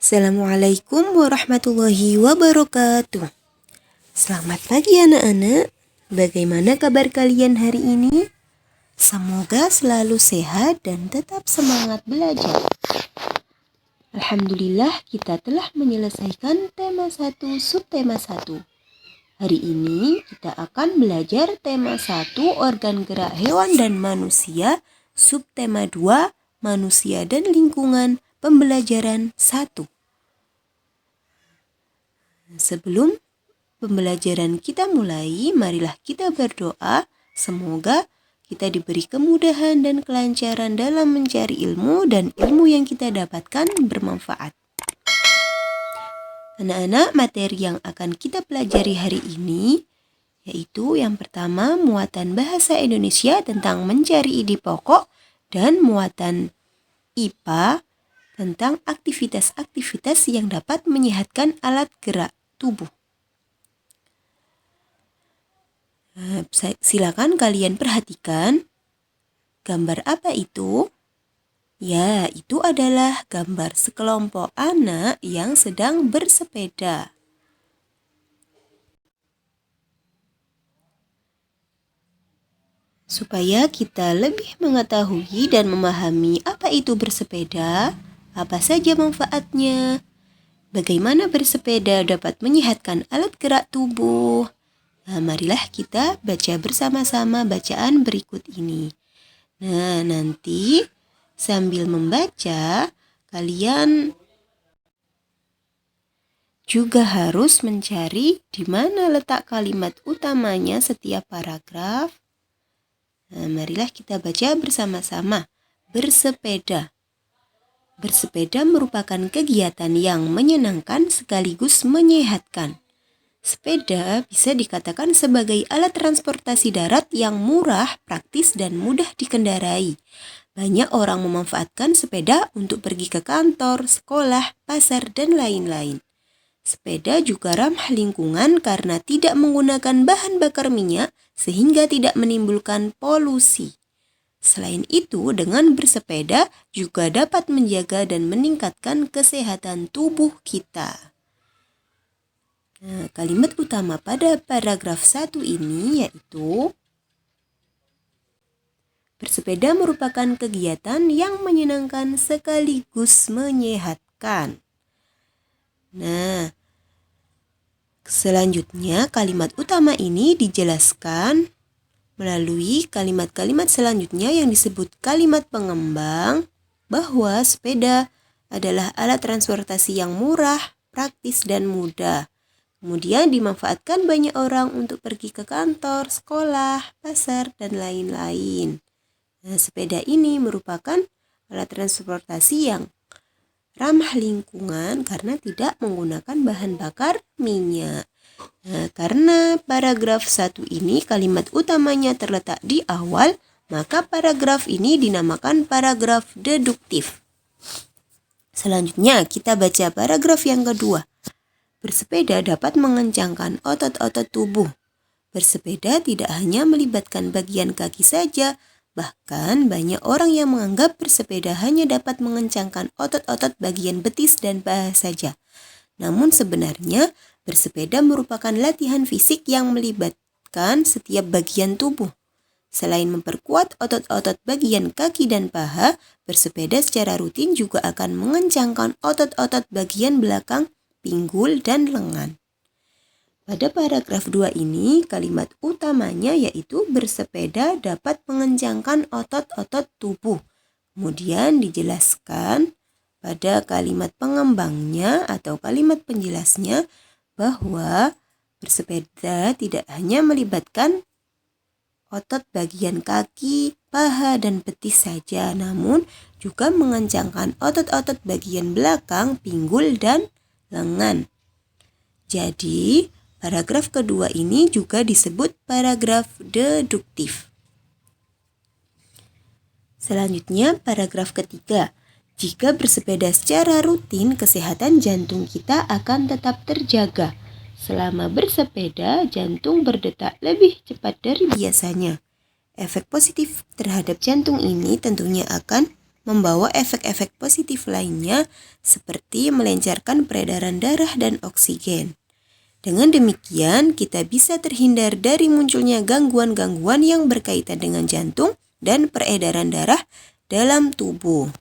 Assalamualaikum warahmatullahi wabarakatuh. Selamat pagi anak-anak. Bagaimana kabar kalian hari ini? Semoga selalu sehat dan tetap semangat belajar. Alhamdulillah kita telah menyelesaikan tema 1 subtema 1. Hari ini kita akan belajar tema 1 organ gerak hewan dan manusia, subtema 2 manusia dan lingkungan, pembelajaran 1. Sebelum pembelajaran kita mulai, marilah kita berdoa. Semoga kita diberi kemudahan dan kelancaran dalam mencari ilmu dan ilmu yang kita dapatkan bermanfaat. Anak-anak, materi yang akan kita pelajari hari ini yaitu yang pertama muatan bahasa Indonesia tentang mencari ide pokok dan muatan IPA tentang aktivitas-aktivitas yang dapat menyehatkan alat gerak tubuh. Silakan kalian perhatikan gambar apa itu? Ya, itu adalah gambar sekelompok anak yang sedang bersepeda. Supaya kita lebih mengetahui dan memahami apa itu bersepeda, apa saja manfaatnya, bagaimana bersepeda dapat menyehatkan alat gerak tubuh. Nah, marilah kita baca bersama-sama bacaan berikut ini. Nah, nanti sambil membaca, kalian juga harus mencari di mana letak kalimat utamanya setiap paragraf. Nah, marilah kita baca bersama-sama. Bersepeda. Bersepeda merupakan kegiatan yang menyenangkan sekaligus menyehatkan. Sepeda bisa dikatakan sebagai alat transportasi darat yang murah, praktis, dan mudah dikendarai. Banyak orang memanfaatkan sepeda untuk pergi ke kantor, sekolah, pasar, dan lain-lain. Sepeda juga ramah lingkungan karena tidak menggunakan bahan bakar minyak sehingga tidak menimbulkan polusi. Selain itu, dengan bersepeda juga dapat menjaga dan meningkatkan kesehatan tubuh kita. Nah, kalimat utama pada paragraf 1 ini yaitu bersepeda merupakan kegiatan yang menyenangkan sekaligus menyehatkan. Nah, selanjutnya kalimat utama ini dijelaskan melalui kalimat-kalimat selanjutnya yang disebut kalimat pengembang bahwa sepeda adalah alat transportasi yang murah, praktis, dan mudah. Kemudian dimanfaatkan banyak orang untuk pergi ke kantor, sekolah, pasar, dan lain-lain. Nah, sepeda ini merupakan alat transportasi yang ramah lingkungan karena tidak menggunakan bahan bakar minyak. Nah, karena paragraf 1 ini kalimat utamanya terletak di awal, maka paragraf ini dinamakan paragraf deduktif. Selanjutnya kita baca paragraf yang kedua. Bersepeda dapat mengencangkan otot-otot tubuh. Bersepeda tidak hanya melibatkan bagian kaki saja, bahkan banyak orang yang menganggap bersepeda hanya dapat mengencangkan otot-otot bagian betis dan paha saja. Namun sebenarnya bersepeda merupakan latihan fisik yang melibatkan setiap bagian tubuh. Selain memperkuat otot-otot bagian kaki dan paha, bersepeda secara rutin juga akan mengencangkan otot-otot bagian belakang, pinggul, dan lengan. Pada paragraf 2 ini, kalimat utamanya yaitu bersepeda dapat mengencangkan otot-otot tubuh. Kemudian dijelaskan pada kalimat pengembangnya atau kalimat penjelasnya bahwa bersepeda tidak hanya melibatkan otot bagian kaki, paha, dan betis saja, namun juga mengencangkan otot-otot bagian belakang, pinggul, dan lengan. Jadi, paragraf kedua ini juga disebut paragraf deduktif. Selanjutnya, paragraf ketiga. Jika bersepeda secara rutin, kesehatan jantung kita akan tetap terjaga. Selama bersepeda, jantung berdetak lebih cepat dari biasanya. Efek positif terhadap jantung ini tentunya akan membawa efek-efek positif lainnya seperti melancarkan peredaran darah dan oksigen. Dengan demikian, kita bisa terhindar dari munculnya gangguan-gangguan yang berkaitan dengan jantung dan peredaran darah dalam tubuh.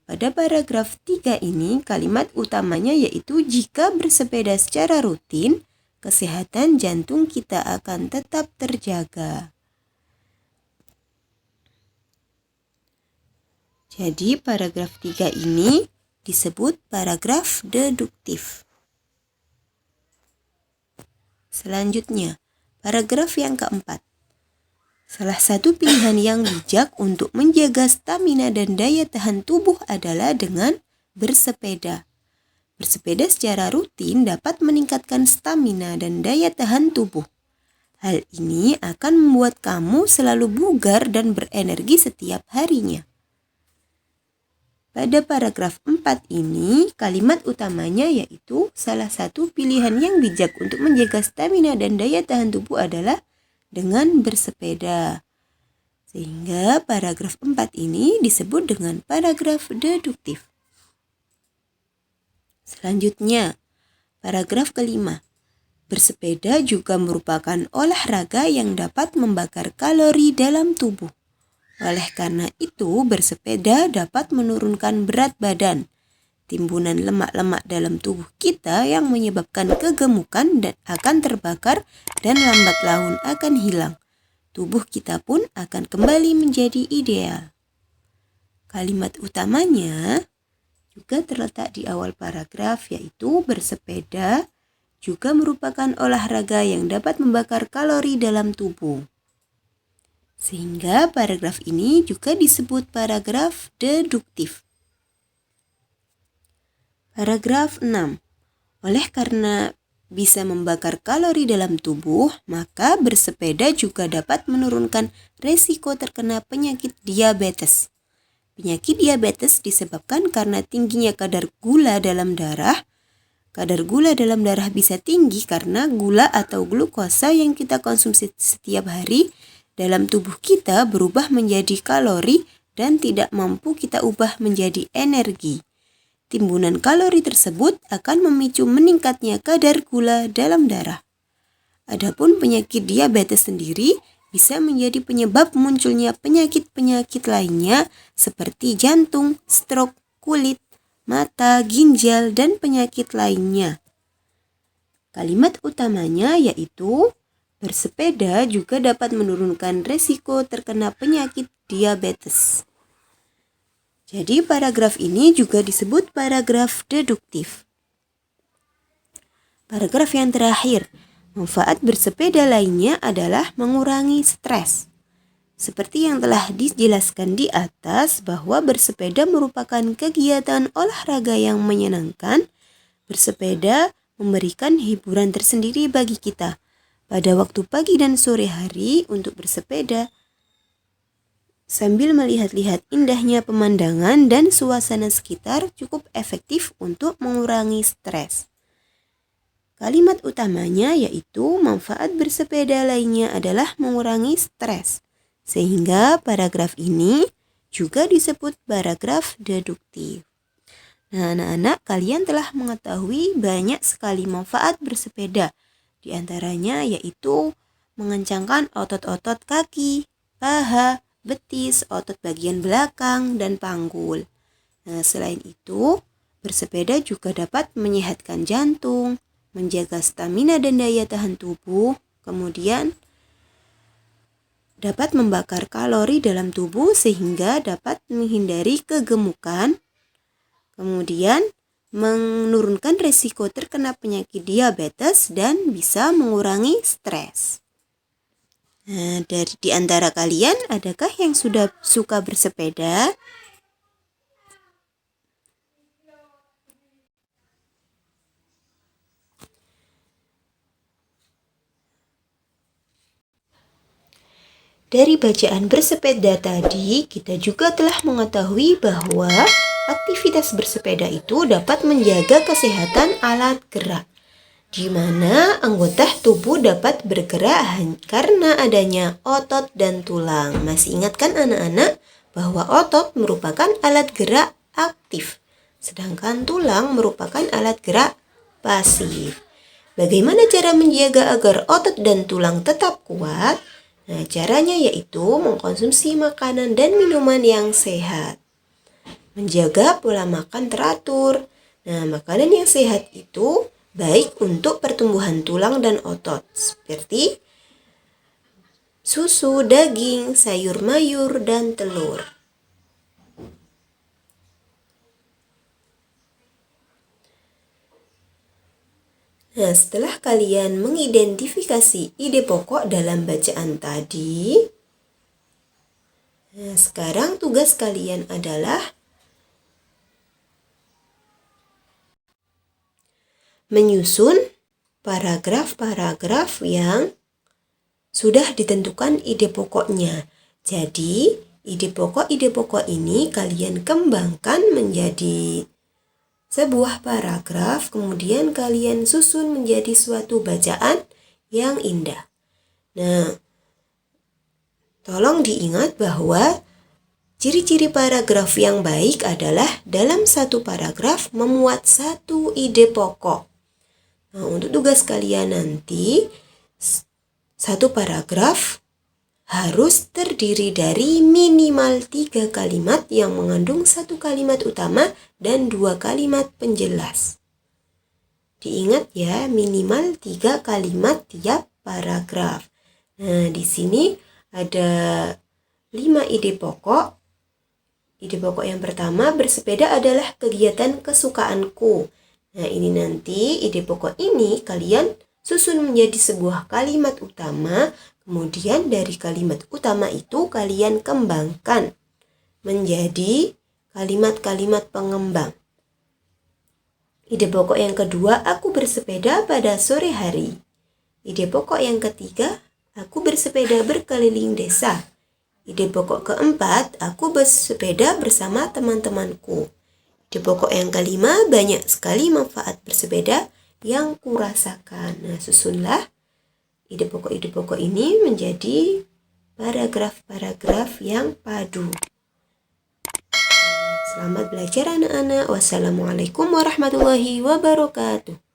Pada paragraf 3 ini, kalimat utamanya yaitu jika bersepeda secara rutin, kesehatan jantung kita akan tetap terjaga. Jadi, paragraf 3 ini disebut paragraf deduktif. Selanjutnya, paragraf yang keempat. Salah satu pilihan yang bijak untuk menjaga stamina dan daya tahan tubuh adalah dengan bersepeda. Bersepeda secara rutin dapat meningkatkan stamina dan daya tahan tubuh. Hal ini akan membuat kamu selalu bugar dan berenergi setiap harinya. Pada paragraf 4 ini, kalimat utamanya yaitu salah satu pilihan yang bijak untuk menjaga stamina dan daya tahan tubuh adalah dengan bersepeda. Sehingga paragraf 4 ini disebut dengan paragraf deduktif. Selanjutnya, paragraf kelima. Bersepeda juga merupakan olahraga yang dapat membakar kalori dalam tubuh. Oleh karena itu, bersepeda dapat menurunkan berat badan, timbunan lemak-lemak dalam tubuh kita yang menyebabkan kegemukan dan akan terbakar dan lambat laun akan hilang. Tubuh kita pun akan kembali menjadi ideal. Kalimat utamanya juga terletak di awal paragraf yaitu bersepeda juga merupakan olahraga yang dapat membakar kalori dalam tubuh. Sehingga paragraf ini juga disebut paragraf deduktif. Paragraf 6. Oleh karena bisa membakar kalori dalam tubuh, maka bersepeda juga dapat menurunkan resiko terkena penyakit diabetes. Penyakit diabetes disebabkan karena tingginya kadar gula dalam darah. Kadar gula dalam darah bisa tinggi karena gula atau glukosa yang kita konsumsi setiap hari dalam tubuh kita berubah menjadi kalori dan tidak mampu kita ubah menjadi energi. Timbunan kalori tersebut akan memicu meningkatnya kadar gula dalam darah. Adapun penyakit diabetes sendiri bisa menjadi penyebab munculnya penyakit-penyakit lainnya seperti jantung, stroke, kulit, mata, ginjal, dan penyakit lainnya. Kalimat utamanya yaitu bersepeda juga dapat menurunkan resiko terkena penyakit diabetes. Jadi paragraf ini juga disebut paragraf deduktif. Paragraf yang terakhir, manfaat bersepeda lainnya adalah mengurangi stres. Seperti yang telah dijelaskan di atas bahwa bersepeda merupakan kegiatan olahraga yang menyenangkan, bersepeda memberikan hiburan tersendiri bagi kita. Pada waktu pagi dan sore hari untuk bersepeda sambil melihat-lihat indahnya pemandangan dan suasana sekitar cukup efektif untuk mengurangi stres. Kalimat utamanya yaitu manfaat bersepeda lainnya adalah mengurangi stres. Sehingga paragraf ini juga disebut paragraf deduktif. Nah, anak-anak, kalian telah mengetahui banyak sekali manfaat bersepeda. Di antaranya yaitu mengencangkan otot-otot kaki, paha, betis, otot bagian belakang, dan panggul. Nah, selain itu, bersepeda juga dapat menyehatkan jantung, menjaga stamina dan daya tahan tubuh, kemudian dapat membakar kalori dalam tubuh sehingga dapat menghindari kegemukan, kemudian menurunkan resiko terkena penyakit diabetes dan bisa mengurangi stres. Nah, di antara kalian adakah yang sudah suka bersepeda? Dari bacaan bersepeda tadi, kita juga telah mengetahui bahwa aktivitas bersepeda itu dapat menjaga kesehatan alat gerak, di mana anggota tubuh dapat bergerak karena adanya otot dan tulang. Masih ingat kan anak-anak bahwa otot merupakan alat gerak aktif, sedangkan tulang merupakan alat gerak pasif. Bagaimana cara menjaga agar otot dan tulang tetap kuat? Nah, caranya yaitu mengkonsumsi makanan dan minuman yang sehat. Menjaga pola makan teratur. Nah, makanan yang sehat itu baik untuk pertumbuhan tulang dan otot, seperti susu, daging, sayur mayur, dan telur. Nah, setelah kalian mengidentifikasi ide pokok dalam bacaan tadi, sekarang tugas kalian adalah menyusun paragraf-paragraf yang sudah ditentukan ide pokoknya. Jadi, ide pokok ini kalian kembangkan menjadi sebuah paragraf, kemudian kalian susun menjadi suatu bacaan yang indah. Nah, tolong diingat bahwa ciri-ciri paragraf yang baik adalah dalam satu paragraf memuat satu ide pokok. Nah, untuk tugas kalian nanti, satu paragraf harus terdiri dari minimal 3 kalimat yang mengandung 1 kalimat utama dan 2 kalimat penjelas. Diingat ya, minimal 3 kalimat tiap paragraf. Nah, di sini ada 5 ide pokok. Ide pokok yang pertama, bersepeda adalah kegiatan kesukaanku. Nah, ini nanti ide pokok ini kalian susun menjadi sebuah kalimat utama. Kemudian dari kalimat utama itu kalian kembangkan menjadi kalimat-kalimat pengembang. Ide pokok yang kedua, aku bersepeda pada sore hari. Ide pokok yang ketiga, aku bersepeda berkeliling desa. Ide pokok keempat, aku bersepeda bersama teman-temanku. Ide pokok yang kelima, banyak sekali manfaat bersepeda yang kurasakan. Nah, susunlah ide pokok ini menjadi paragraf-paragraf yang padu. Selamat belajar anak-anak. Wassalamualaikum warahmatullahi wabarakatuh.